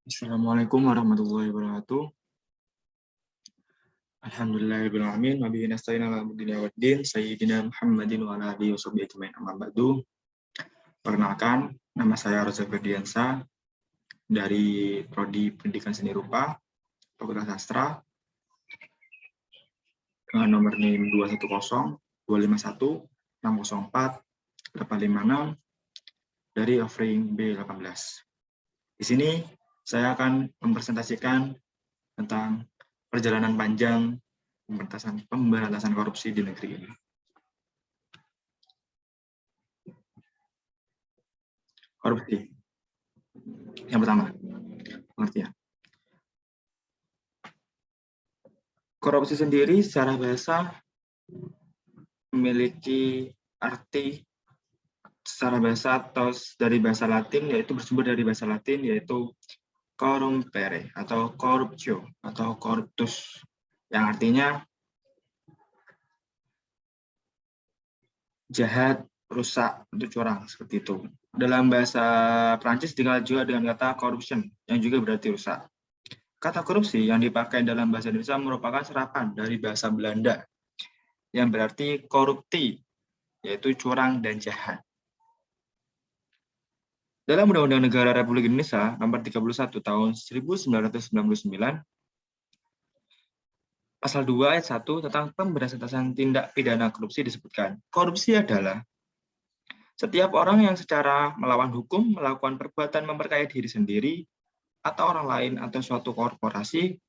Assalamualaikum warahmatullahi wabarakatuh. Alhamdulillahirabbil alamin wa bihi nasta'inu ala umuri dunya waddin sayyidina Muhammadin wa ala alihi washabbihi ajmain amma ba'du. Perkenalkan, nama saya Roza Ferdiansa dari Prodi Pendidikan Seni Rupa, Fakultas Sastra, dengan nomor NIM 210 251 604 856 dari offering B18. Di sini saya akan mempresentasikan tentang perjalanan panjang pemberantasan korupsi di negeri ini. Korupsi. Yang pertama, pengertian. Korupsi sendiri secara bahasa memiliki arti secara bahasa atau dari bahasa Latin, yaitu bersumber dari bahasa Latin, yaitu corrumpere atau corruptio atau corruptus, yang artinya jahat, rusak, itu curang, seperti itu. Dalam bahasa Prancis dikenal juga dengan kata corruption, yang juga berarti rusak. Kata korupsi yang dipakai dalam bahasa Indonesia merupakan serapan dari bahasa Belanda, yang berarti korupti, yaitu curang dan jahat. Dalam Undang-Undang Negara Republik Indonesia Nomor 31 Tahun 1999, Pasal 2 Ayat 1 tentang pemberantasan tindak pidana korupsi disebutkan, korupsi adalah setiap orang yang secara melawan hukum melakukan perbuatan memperkaya diri sendiri atau orang lain atau suatu korporasi,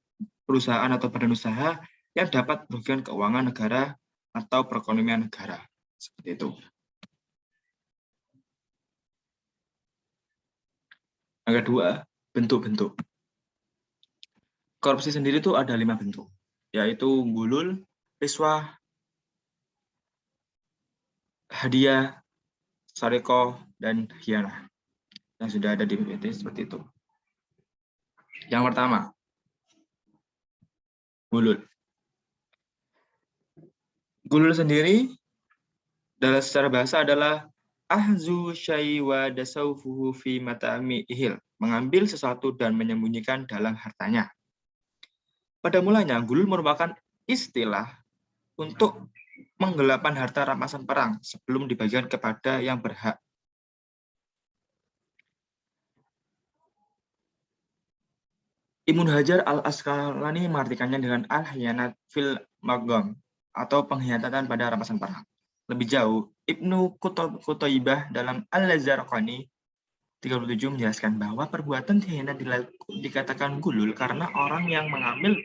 perusahaan atau badan usaha yang dapat merugikan keuangan negara atau perekonomian negara. Seperti itu. Yang kedua, bentuk-bentuk. Korupsi sendiri itu ada 5 bentuk, yaitu gulul, riswah, hadiah, sareko, dan khianah. Yang sudah ada di PPT seperti itu. Yang pertama, gulul. Gulul sendiri dalam secara bahasa adalah ahzu syai wa dasaufuhu fi matami ihil, mengambil sesuatu dan menyembunyikan dalam hartanya. Pada mulanya, gulul merupakan istilah untuk menggelapkan harta rampasan perang sebelum dibagikan kepada yang berhak. Ibnu Hajar al-Asqalani mengartikannya dengan al-khiyanat fil magom atau pengkhianatan pada rampasan perang. Lebih jauh, Ibnu Qutaibah dalam Al-Zarqani 37 menjelaskan bahwa perbuatan khianat dikatakan gulul karena orang yang mengambil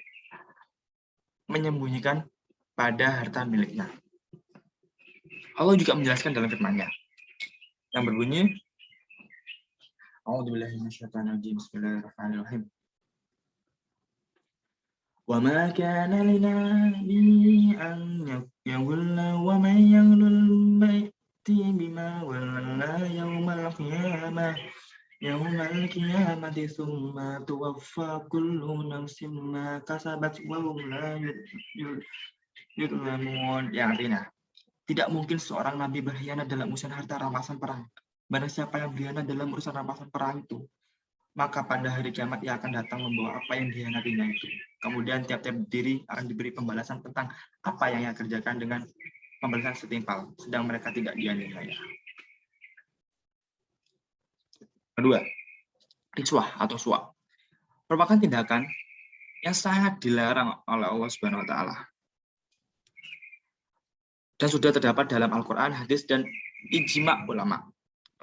menyembunyikan pada harta miliknya. Allah juga menjelaskan dalam firman-Nya yang berbunyi, A'udzubillahi minasyaitonir rajim, bismillahirrahmanirrahim. وَمَا كَانَ لِنَبِيٍّ أَن يَغُلَّ وَمَن يَغْلُلْ يَأْتِ بِمَا غَلَّ يَوْمَ الْقِيَامَةِ ثُمَّ تُوَفَّى كُلُّ نَفْسٍ مَا كَسَبَتْ وَهُمْ لَا يُظْلَمُونَ. Yang artinya, tidak mungkin seorang nabi berkhianat dalam urusan harta rampasan perang. Barang siapa yang berkhianat dalam urusan rampasan perang itu, maka pada hari kiamat ia akan datang membawa apa yang dikhianatinya itu. Kemudian tiap-tiap diri akan diberi pembalasan tentang apa yang ia kerjakan dengan pembalasan setimpal, sedang mereka tidak dianiaya. Kedua, riswah atau suap merupakan tindakan yang sangat dilarang oleh Allah Subhanahu wa taala. Dan sudah terdapat dalam Al-Qur'an, hadis dan ijma' ulama.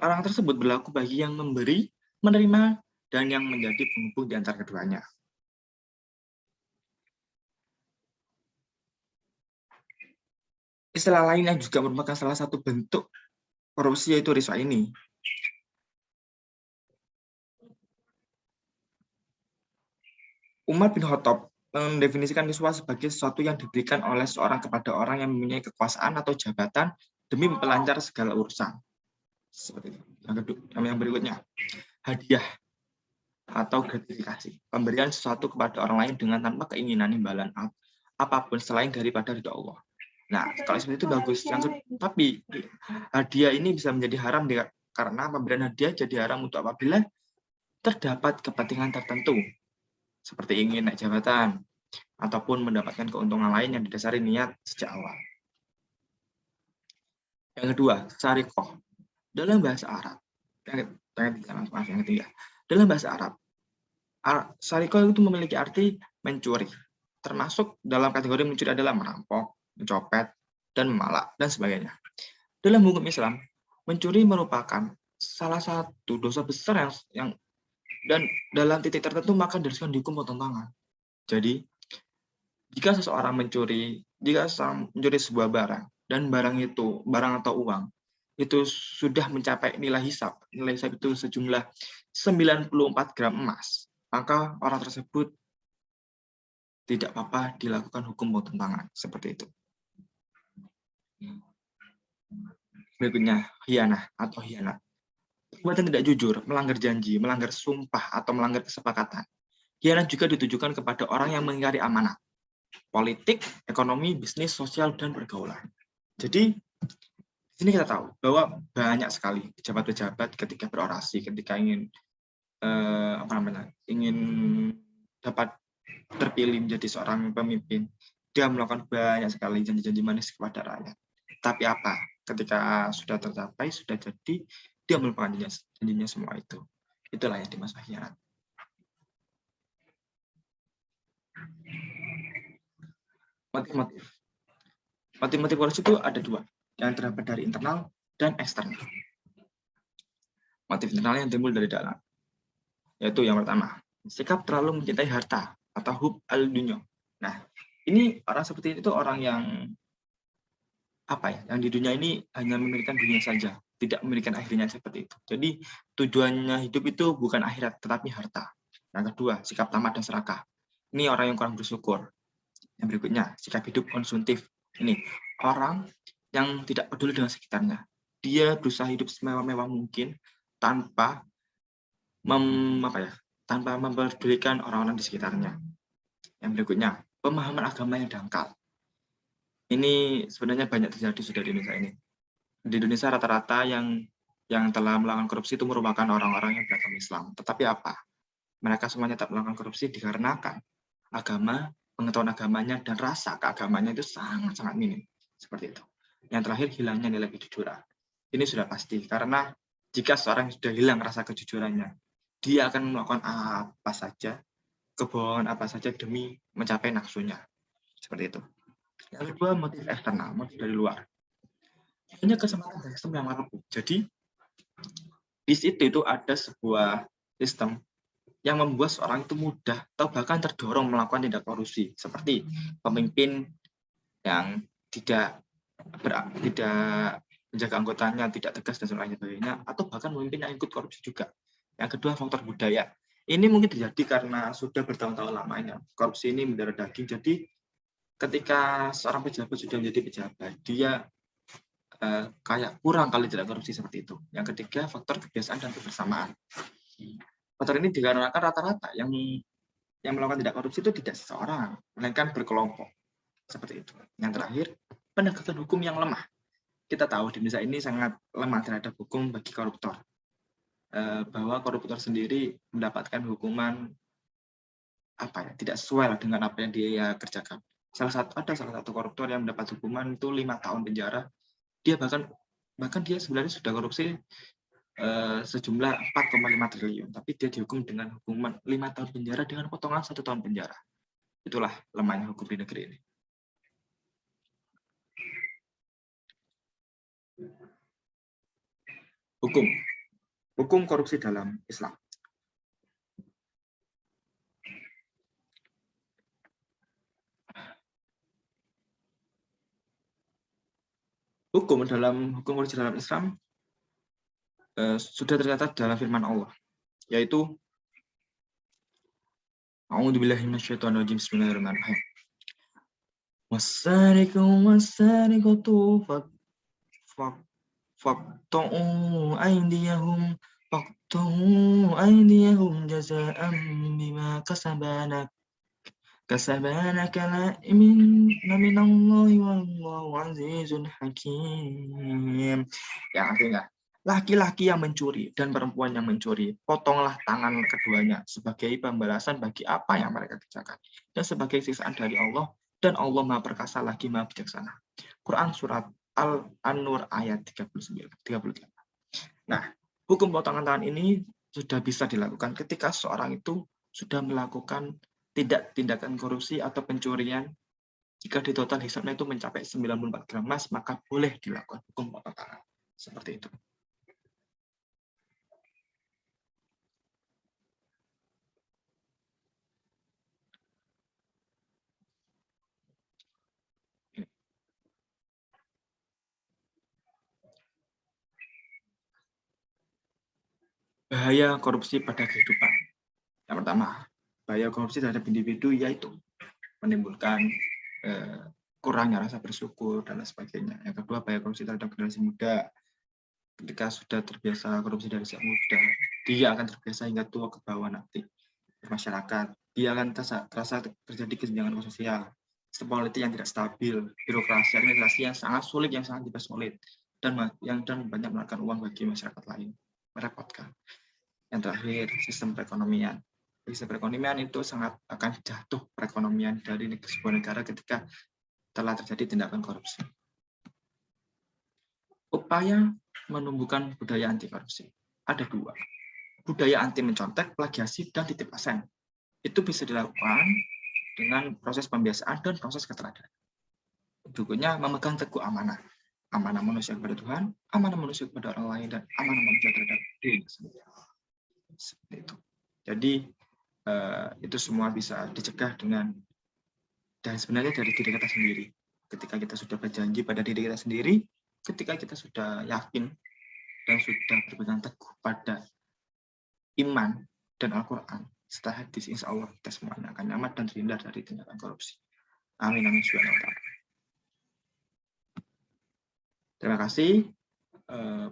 Larangan tersebut berlaku bagi yang memberi, menerima, dan yang menjadi penghubung di antara keduanya. Istilah lain yang juga merupakan salah satu bentuk korupsi yaitu riswah ini. Umar bin Khattab mendefinisikan riswah sebagai sesuatu yang diberikan oleh seorang kepada orang yang mempunyai kekuasaan atau jabatan demi memperlancar segala urusan. Seperti itu. Yang berikutnya, hadiah atau gratifikasi. Pemberian sesuatu kepada orang lain dengan tanpa keinginan imbalan apapun selain daripada ridha Allah. Nah, kalau seperti itu bagus. Tapi hadiah ini bisa menjadi haram karena pemberian hadiah jadi haram untuk apabila terdapat kepentingan tertentu, seperti ingin naik jabatan, ataupun mendapatkan keuntungan lain yang didasari niat sejak awal. Yang kedua, syarikoh. Dalam bahasa Arab, yang ketiga, dalam bahasa Arab, syarikoh itu memiliki arti mencuri, termasuk dalam kategori mencuri adalah merampok, mencopet, dan memalak, dan sebagainya. Dalam hukum Islam, mencuri merupakan salah satu dosa besar yang dan dalam titik tertentu maka diharuskan dihukum potong tangan. Jadi, jika seseorang mencuri sebuah barang, dan barang atau uang, itu sudah mencapai nilai hisab itu sejumlah 94 gram emas, maka orang tersebut tidak apa-apa dilakukan hukum potong tangan, seperti itu. Berikutnya, khianah atau hianat. Perbuatan tidak jujur, melanggar janji, melanggar sumpah, atau melanggar kesepakatan. Khianat juga ditujukan kepada orang yang mengingkari amanat, politik, ekonomi, bisnis, sosial, dan pergaulan. Jadi, di sini kita tahu bahwa banyak sekali pejabat-pejabat ketika berorasi, ketika ingin ingin dapat terpilih menjadi seorang pemimpin, dia melakukan banyak sekali janji-janji manis kepada rakyat. Tapi apa? Ketika sudah tercapai, sudah jadi, dia melupakan janjinya semua itu. Itulah yang dimaksud khianat. Motif-motif korupsi itu ada dua, yang terdapat dari internal dan eksternal. Motif internal yang timbul dari dalam, yaitu yang pertama, sikap terlalu mencintai harta atau hub al-dunya. Nah, ini orang seperti itu orang yang yang di dunia ini hanya memikirkan dunia saja, tidak memikirkan akhirnya seperti itu. Jadi tujuannya hidup itu bukan akhirat, tetapi harta. Yang kedua, sikap tamak dan serakah. Ini orang yang kurang bersyukur. Yang berikutnya, sikap hidup konsumtif. Ini orang yang tidak peduli dengan sekitarnya. Dia berusaha hidup semewah-mewah mungkin tanpa tanpa mempedulikan orang-orang di sekitarnya. Yang berikutnya, pemahaman agama yang dangkal. Ini sebenarnya banyak terjadi sudah di Indonesia ini. Di Indonesia rata-rata yang telah melakukan korupsi itu merupakan orang-orang yang beragama Islam. Tetapi apa? Mereka semuanya tak melakukan korupsi dikarenakan agama, pengetahuan agamanya, dan rasa keagamanya itu sangat-sangat minim. Seperti itu. Yang terakhir, hilangnya nilai kejujuran. Ini sudah pasti, karena jika seorang sudah hilang rasa kejujurannya, dia akan melakukan apa saja, kebohongan apa saja demi mencapai nafsunya. Seperti itu. Yang kedua, motif eksternal, motif dari luar. Hanya kesempatan dari sistem yang mampu. Jadi, di situ itu ada sebuah sistem yang membuat seorang itu mudah atau bahkan terdorong melakukan tindak korupsi, seperti pemimpin yang tidak menjaga anggotanya, tidak tegas dan sebagainya, atau bahkan pemimpin yang ikut korupsi juga. Yang kedua, faktor budaya. Ini mungkin terjadi karena sudah bertahun-tahun lamanya korupsi ini mendarah daging. Jadi ketika seorang pejabat sudah menjadi pejabat, dia kayak kurang kali tidak korupsi seperti itu. Yang ketiga, faktor kebiasaan dan kebersamaan. Faktor ini dikarenakan rata-rata yang melakukan tindak korupsi itu tidak seseorang, melainkan berkelompok. Seperti itu. Yang terakhir, penegakan hukum yang lemah. Kita tahu di Indonesia ini sangat lemah terhadap hukum bagi koruptor. Bahwa koruptor sendiri mendapatkan hukuman tidak sesuai dengan apa yang dia kerjakan. Ada salah satu koruptor yang mendapat hukuman itu 5 tahun penjara. Dia bahkan dia sebenarnya sudah korupsi sejumlah 4,5 triliun, tapi dia dihukum dengan hukuman 5 tahun penjara dengan potongan 1 tahun penjara. Itulah lemahnya hukum di negeri ini. Hukum korupsi dalam Islam. Hukum korupsi dalam Islam sudah tercatat dalam firman Allah, yaitu A'udzubillahi minasyaitonirrajim. Bismillahirrahmanirrahim. Wasariqu wasariqatu faqta'u aydiyahum jazaa'an bima kasabana minallahi wallahu azizun hakim. Yang artinya, laki-laki yang mencuri dan perempuan yang mencuri, potonglah tangan keduanya sebagai pembalasan bagi apa yang mereka kerjakan dan sebagai siksaan dari Allah, dan Allah Maha Perkasa lagi Maha Bijaksana. Quran surat An-Nur ayat 38. Nah, hukum potongan tangan ini sudah bisa dilakukan ketika seorang itu sudah melakukan tindakan korupsi atau pencurian. Jika di total hisapnya itu mencapai 94 gram emas, maka boleh dilakukan hukum potong tangan. Seperti itu. Bahaya korupsi pada kehidupan. Yang pertama, bahaya korupsi terhadap individu yaitu menimbulkan kurangnya rasa bersyukur dan lain sebagainya. Yang kedua, bahaya korupsi terhadap generasi muda. Ketika sudah terbiasa korupsi dari sejak muda, dia akan terbiasa hingga tua ke bawah nanti masyarakat. Dia akan terasa terjadi kesenjangan sosial, sistem politik yang tidak stabil, birokrasi administrasi yang sangat sulit, yang sangat dipersulit, dan banyak memakan uang bagi masyarakat lain. Merepotkan. Yang terakhir, sistem perekonomian. Sistem perekonomian itu sangat akan jatuh perekonomian dari sebuah negara ketika telah terjadi tindakan korupsi. Upaya menumbuhkan budaya anti korupsi ada dua. Budaya anti mencontek, plagiasi, dan titip asen. Itu bisa dilakukan dengan proses pembiasaan dan proses keteladanan. Berikutnya, memegang teguh amanah. Amanah manusia kepada Tuhan, amanah manusia kepada orang lain, dan amanah manusia terhadap diri sendiri. Seperti itu. Jadi, itu semua bisa dicegah dan sebenarnya dari diri kita sendiri. Ketika kita sudah berjanji pada diri kita sendiri, ketika kita sudah yakin dan sudah berpegang teguh pada iman dan Al-Quran, setelah hadis, insya Allah kita semuanya akan nyaman dan terhindar dari tindakan korupsi. Amin, amin, subhanahu wa ta'ala. Terima kasih.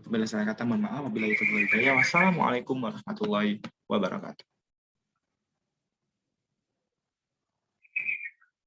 Bila salah kata, mohon maaf. Wabillahi taufiq wal hidayah. Wassalamualaikum warahmatullahi wabarakatuh.